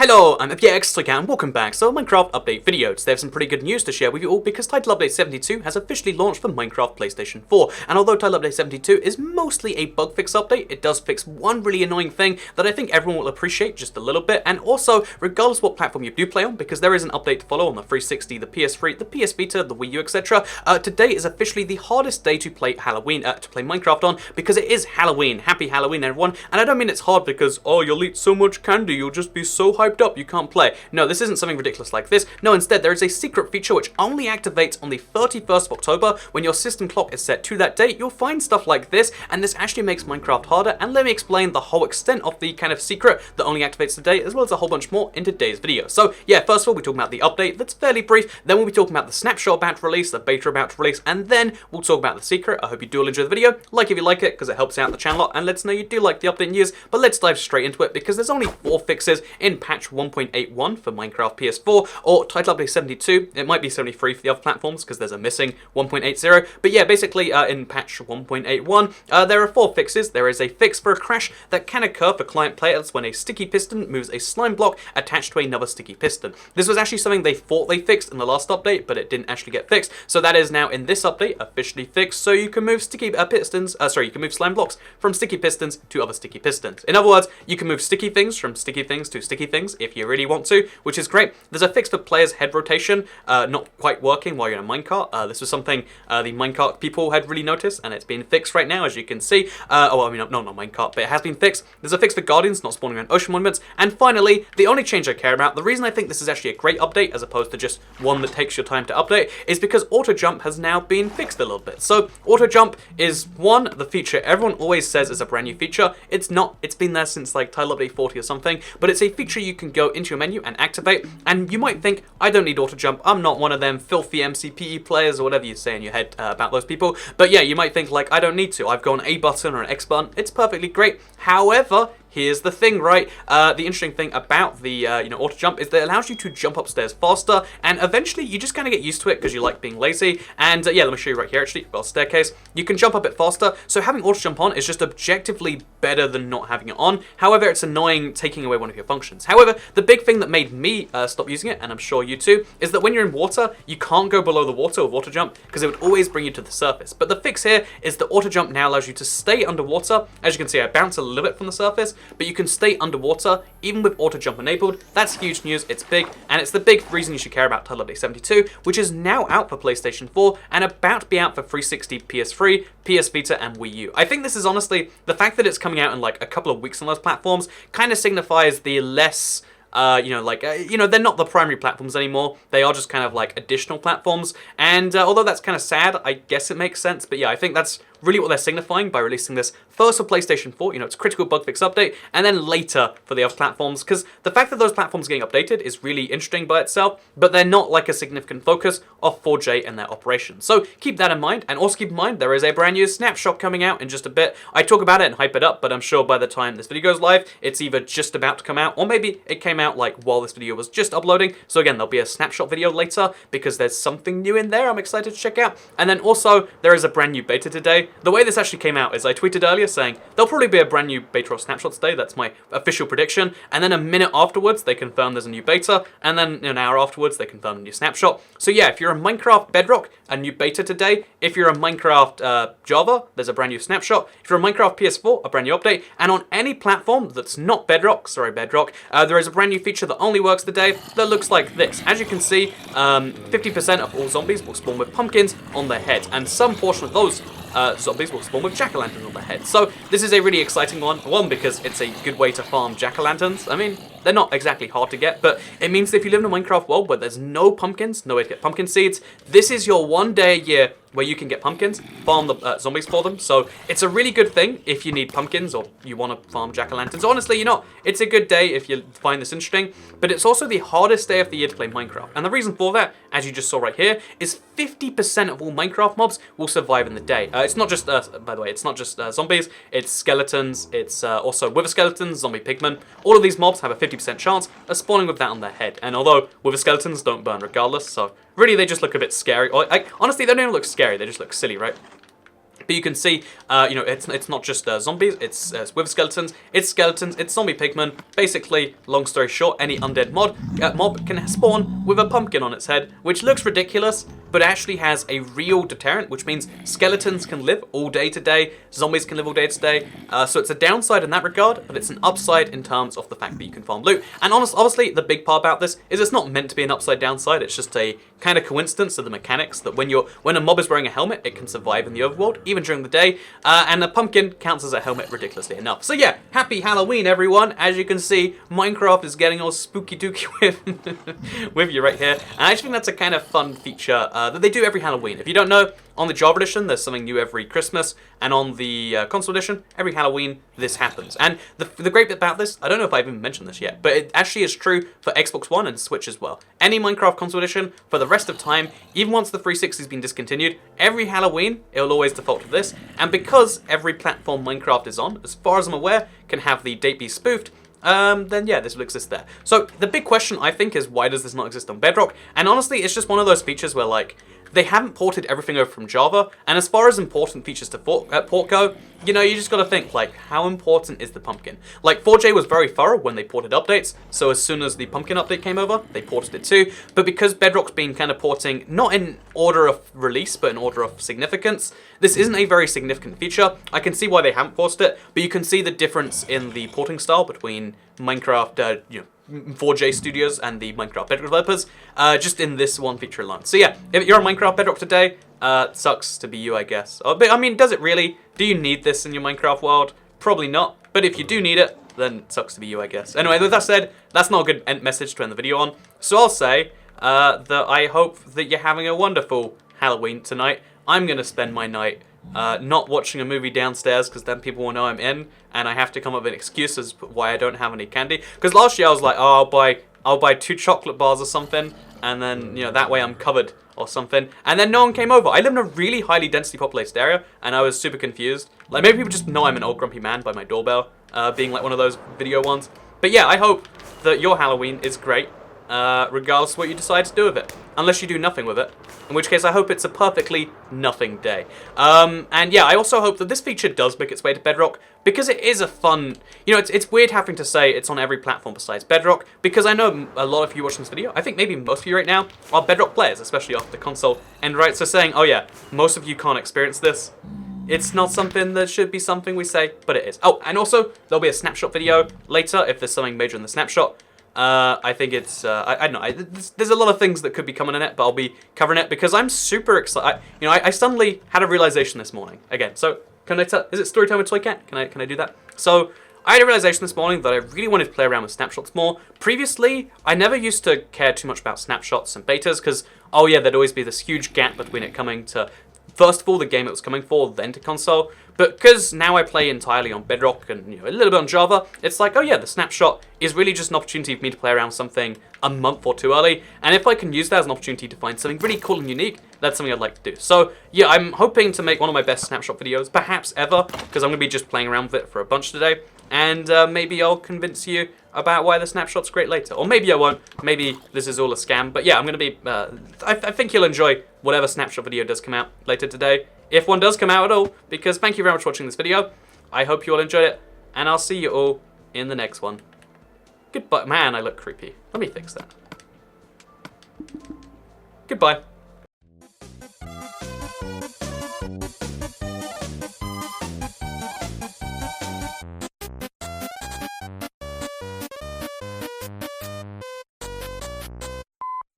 Hello, I'm FPX and welcome back. So Minecraft update video. Today I have some pretty good news to share with you all because Title Update 72 has officially launched for Minecraft PlayStation 4. And although Title Update 72 is mostly a bug fix update, it does fix one really annoying thing that I think everyone will appreciate just a little bit. And also, regardless what platform you do play on, because there is an update to follow on the 360, the PS3, the PS Vita, the Wii U, etc. Today is officially the hardest day to play Minecraft on because it is Halloween. Happy Halloween, everyone. And I don't mean it's hard because, oh, you'll eat so much candy, you'll just be so hyped up you can't play. No, this isn't something ridiculous like this. No, instead there is a secret feature which only activates on the 31st of October. When your system clock is set to that date, you'll find stuff like this, and this actually makes Minecraft harder. And let me explain the whole extent of the kind of secret that only activates today, as well as a whole bunch more in today's video. So yeah, first of all, we're talking about the update that's fairly brief, then we'll be talking about the snapshot about to release, the beta about to release, and then we'll talk about the secret. I hope you do all enjoy the video. Like if you like it, because it helps out the channel a lot, and lets us know you do like the update news. But let's dive straight into it, because there's only 4 fixes in patch 1.81 for Minecraft PS4, or Title Update 72. It might be 73 for the other platforms, because there's a missing 1.80. But yeah, basically in patch 1.81, there are 4 fixes. There is a fix for a crash that can occur for client players when a sticky piston moves a slime block attached to another sticky piston. This was actually something they thought they fixed in the last update, but it didn't actually get fixed. So that is now in this update officially fixed. So you can move you can move slime blocks from sticky pistons to other sticky pistons. In other words, you can move sticky things from sticky things to sticky things if you really want to, which is great. There's a fix for players' head rotation not quite working while you're in a minecart. This was something the minecart people had really noticed, and it's been fixed right now, as you can see. Not minecart, but it has been fixed. There's a fix for guardians not spawning around ocean monuments. And finally, the only change I care about, the reason I think this is actually a great update as opposed to just one that takes your time to update, is because auto jump has now been fixed a little bit. So auto jump is the feature everyone always says is a brand new feature. It's not. It's been there since like Title Update 40 or something, but it's a feature you can go into your menu and activate. And you might think, I don't need auto jump. I'm not one of them filthy MCPE players or whatever you say in your head about those people. But yeah, you might think like, I don't need to. I've got an A button or an X button. It's perfectly great. However, here's the thing, right? The interesting thing about the auto jump is that it allows you to jump upstairs faster, and eventually you just kind of get used to it because you like being lazy. And yeah, let me show you right here. Actually, I've got a staircase. You can jump up it faster. So having auto jump on is just objectively better than not having it on. However, it's annoying taking away one of your functions. However, the big thing that made me stop using it, and I'm sure you too, is that when you're in water, you can't go below the water with auto jump because it would always bring you to the surface. But the fix here is that auto jump now allows you to stay underwater. As you can see, I bounce a little bit from the surface, but you can stay underwater even with auto jump enabled. That's huge news. It's big, and it's the big reason you should care about Title Update 72, which is now out for PlayStation 4 and about to be out for 360, PS3, PS Vita, and Wii U. I think this is honestly, the fact that it's coming out in like a couple of weeks on those platforms kind of signifies the less they're not the primary platforms anymore. They are just kind of like additional platforms. And although that's kind of sad, I guess it makes sense. But yeah, I think that's really what they're signifying by releasing this first for PlayStation 4, it's a critical bug fix update, and then later for the other platforms, because the fact that those platforms are getting updated is really interesting by itself, but they're not like a significant focus of 4J and their operation. So keep that in mind, and also keep in mind there is a brand new snapshot coming out in just a bit. I talk about it and hype it up, but I'm sure by the time this video goes live, it's either just about to come out, or maybe it came out like while this video was just uploading. So again, there'll be a snapshot video later, because there's something new in there I'm excited to check out. And then also, there is a brand new beta today. The way this actually came out is I tweeted earlier saying there'll probably be a brand new beta or snapshot today. That's my official prediction. And then a minute afterwards, they confirm there's a new beta. And then an hour afterwards, they confirm a new snapshot. So yeah, if you're a Minecraft Bedrock, a new beta today. If you're a Minecraft Java, there's a brand new snapshot. If you're a Minecraft PS4, a brand new update. And on any platform that's not Bedrock, there is a brand new feature that only works today that looks like this. As you can see, 50% of all zombies will spawn with pumpkins on their heads. And some portion of those zombies will spawn with jack-o'-lanterns on their heads. So this is a really exciting one because it's a good way to farm jack-o'-lanterns. I mean, they're not exactly hard to get, but it means that if you live in a Minecraft world where there's no pumpkins, no way to get pumpkin seeds, this is your one day a year where you can get pumpkins, farm the zombies for them. So it's a really good thing if you need pumpkins or you want to farm jack-o'-lanterns. Honestly, it's a good day if you find this interesting, but it's also the hardest day of the year to play Minecraft. And the reason for that, as you just saw right here, is 50% of all Minecraft mobs will survive in the day. It's not just, by the way, it's not just zombies, it's skeletons, it's also wither skeletons, zombie pigmen. All of these mobs have a 50% chance of spawning with that on their head. And although wither skeletons don't burn regardless, so really they just look a bit scary. Honestly, they don't even look scary, they just look silly, right? But you can see, it's not just zombies, it's with skeletons, it's zombie pigmen. Basically, long story short, any undead mob can spawn with a pumpkin on its head, which looks ridiculous, but actually has a real deterrent, which means skeletons can live all day today, zombies can live all day today, so it's a downside in that regard, but it's an upside in terms of the fact that you can farm loot. And obviously, the big part about this is it's not meant to be an upside downside, it's just a kind of coincidence of the mechanics that when a mob is wearing a helmet, it can survive in the overworld, even during the day, and a pumpkin counts as a helmet ridiculously enough. So yeah, happy Halloween, everyone. As you can see, Minecraft is getting all spooky dooky with you right here, and I just think that's a kind of fun feature that they do every Halloween. If you don't know, on the Java edition, there's something new every Christmas, and on the console edition, every Halloween, this happens. And the great bit about this, I don't know if I've even mentioned this yet, but it actually is true for Xbox One and Switch as well. Any Minecraft console edition, for the rest of time, even once the 360's been discontinued, every Halloween, it'll always default to this. And because every platform Minecraft is on, as far as I'm aware, can have the date be spoofed, then yeah, this will exist there. So the big question, I think, is why does this not exist on Bedrock? And honestly, it's just one of those features where, like, they haven't ported everything over from Java, and as far as important features to port go, you just gotta think, like, how important is the pumpkin? Like, 4J was very thorough when they ported updates, so as soon as the pumpkin update came over, they ported it too, but because Bedrock's been kind of porting, not in order of release, but in order of significance, this isn't a very significant feature. I can see why they haven't ported it, but you can see the difference in the porting style between Minecraft, 4J Studios and the Minecraft Bedrock developers, just in this one feature alone. So yeah, if you're on Minecraft Bedrock today, sucks to be you, I guess. But I mean, does it really? Do you need this in your Minecraft world? Probably not. But if you do need it, then it sucks to be you, I guess. Anyway, with that said, that's not a good end message to end the video on. So I'll say that I hope that you're having a wonderful Halloween tonight. I'm going to spend my night not watching a movie downstairs, because then people will know I'm in, and I have to come up with an excuse as to why I don't have any candy. Because last year I was like, oh, I'll buy 2 chocolate bars or something, and then that way I'm covered or something. And then no one came over. I live in a really highly densely populated area, and I was super confused. Like, maybe people just know I'm an old grumpy man by my doorbell being like one of those video ones. But yeah, I hope that your Halloween is great, regardless of what you decide to do with it. Unless you do nothing with it, in which case I hope it's a perfectly nothing day. And yeah, I also hope that this feature does make its way to Bedrock, because it is a fun, it's weird having to say it's on every platform besides Bedrock, because I know a lot of you watching this video, I think maybe most of you right now, are Bedrock players, especially off the console end, right? So saying, oh yeah, most of you can't experience this, it's not something that should be something we say, but it is. Oh, and also, there'll be a snapshot video later if there's something major in the snapshot. I think it's, I don't know, there's a lot of things that could be coming in it, but I'll be covering it because I'm super excited. I suddenly had a realization this morning. Again, so, can I tell, is it Storytime with Toy Cat? Can I do that? So, I had a realization this morning that I really wanted to play around with snapshots more. Previously, I never used to care too much about snapshots and betas because, oh yeah, there'd always be this huge gap between it coming to, first of all, the game it was coming for, then to console. But because now I play entirely on Bedrock and a little bit on Java, it's like, oh yeah, the snapshot is really just an opportunity for me to play around something a month or two early. And if I can use that as an opportunity to find something really cool and unique, that's something I'd like to do. So yeah, I'm hoping to make one of my best snapshot videos, perhaps ever, because I'm going to be just playing around with it for a bunch today. And maybe I'll convince you about why the snapshot's great later. Or maybe I won't. Maybe this is all a scam. But yeah, I'm going to be... I think you'll enjoy whatever snapshot video does come out later today. If one does come out at all. Because thank you very much for watching this video. I hope you all enjoyed it. And I'll see you all in the next one. Goodbye. Man, I look creepy. Let me fix that. Goodbye.